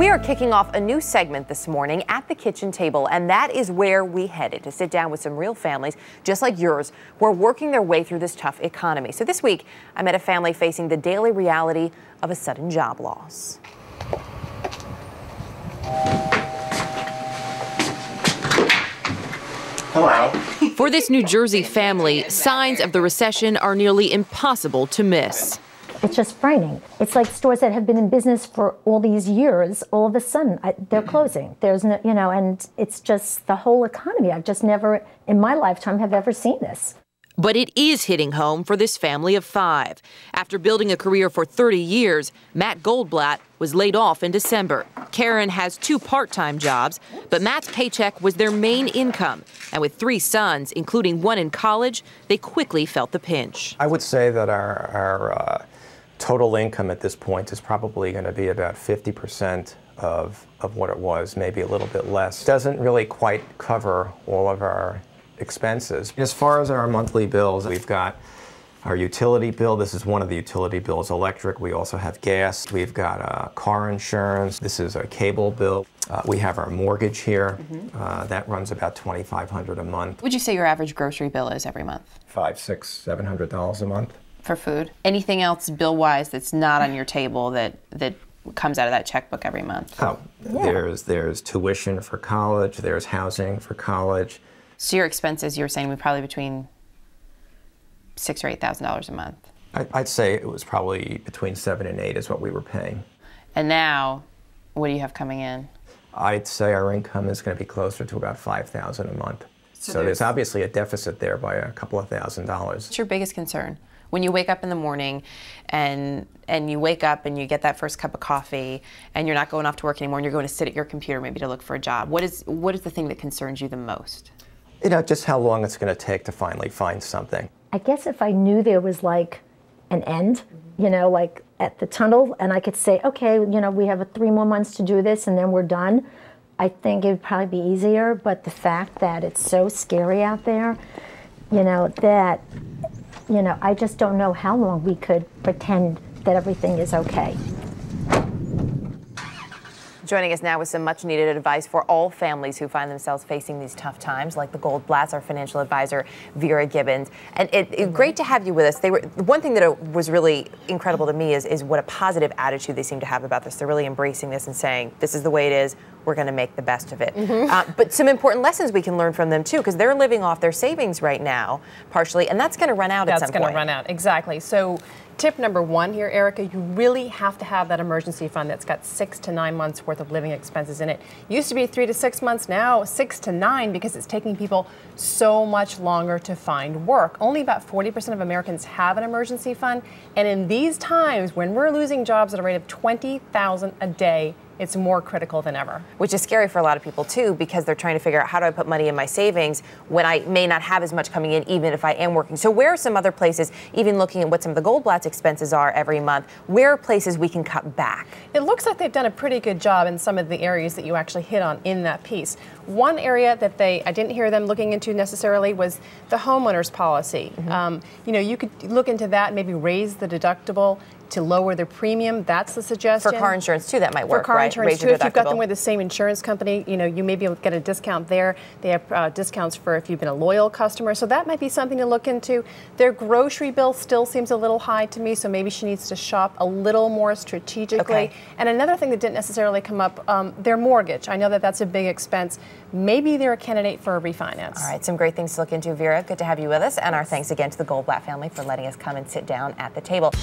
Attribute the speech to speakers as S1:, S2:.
S1: We are kicking off a new segment this morning at the kitchen table, and that is where we headed to sit down with some real families just like yours who are working their way through this tough economy. So this week, I met a family facing the daily reality of a sudden job loss.
S2: Hello.
S1: For this New Jersey family, signs of the recession are nearly impossible to miss.
S3: It's just frightening. It's like stores that have been in business for all these years, all of a sudden, they're closing. There's no, and it's just the whole economy. I've just never, in my lifetime, have ever seen this.
S1: But it is hitting home for this family of 5. After building a career for 30 years, Matt Goldblatt was laid off in December. Karen has 2 part-time jobs, but Matt's paycheck was their main income. And with 3 sons, including 1 in college, they quickly felt the pinch.
S2: I would say that our total income at this point is probably going to be about 50% of what it was, maybe a little bit less. Doesn't really quite cover all of our expenses. As far as our monthly bills, we've got our utility bill. This is one of the utility bills, electric. We also have gas. We've got car insurance. This is a cable bill. We have our mortgage here. That runs about $2,500 a month.
S1: What would you say your average grocery bill is every month?
S2: $500, $600, $700 a month.
S1: For food? Anything else bill-wise that's not on your table that comes out of that checkbook every month?
S2: Oh, yeah. There's tuition for college. There's housing for college.
S1: So your expenses, you were saying, were probably between $6,000 or $8,000 a month.
S2: I'd say it was probably between 7 and 8 is what we were paying.
S1: And now, what do you have coming in?
S2: I'd say our income is going to be closer to about $5,000 a month. So there's obviously a deficit there by a couple of $1,000s.
S1: What's your biggest concern? When you wake up in the morning and you wake up and you get that first cup of coffee and you're not going off to work anymore and you're going to sit at your computer maybe to look for a job, what is the thing that concerns you the most?
S2: Just how long it's going to take to finally find something.
S3: I guess if I knew there was like an end, like at the tunnel, and I could say, okay, we have 3 more months to do this and then we're done, I think it would probably be easier. But the fact that it's so scary out there, that I just don't know how long we could pretend that everything is okay.
S1: Joining us now with some much needed advice for all families who find themselves facing these tough times, like the Goldblatts, our financial advisor, Vera Gibbons. And it's great to have you with us. One thing that was really incredible to me is what a positive attitude they seem to have about this. They're really embracing this and saying, this is the way it is. We're going to make the best of it. But some important lessons we can learn from them, too, because they're living off their savings right now, partially, and that's going to run out at some point.
S4: That's going to run out, exactly. So tip number 1 here, Erica, you really have to have that emergency fund that's got 6 to 9 months worth of living expenses in it. Used to be 3 to 6 months, now 6 to 9, because it's taking people so much longer to find work. Only about 40% of Americans have an emergency fund, and in these times, when we're losing jobs at a rate of 20,000 a day, it's more critical than ever.
S1: Which is scary for a lot of people, too, because they're trying to figure out how do I put money in my savings when I may not have as much coming in, even if I am working. So where are some other places, even looking at what some of the Goldblatt's expenses are every month, where are places we can cut back?
S4: It looks like they've done a pretty good job in some of the areas that you actually hit on in that piece. One area that I didn't hear them looking into necessarily was the homeowner's policy. You could look into that, maybe raise the deductible to lower their premium. That's the suggestion.
S1: For car insurance, too, that might work,
S4: For car
S1: right?
S4: insurance, too, if you've got them with the same insurance company, you may be able to get a discount there. They have discounts for if you've been a loyal customer, so that might be something to look into. Their grocery bill still seems a little high to me, so maybe she needs to shop a little more strategically.
S1: Okay.
S4: And another thing that didn't necessarily come up, their mortgage. I know that that's a big expense. Maybe they're a candidate for a refinance.
S1: All right, some great things to look into, Vera. Good to have you with us, and our thanks again to the Goldblatt family for letting us come and sit down at the table.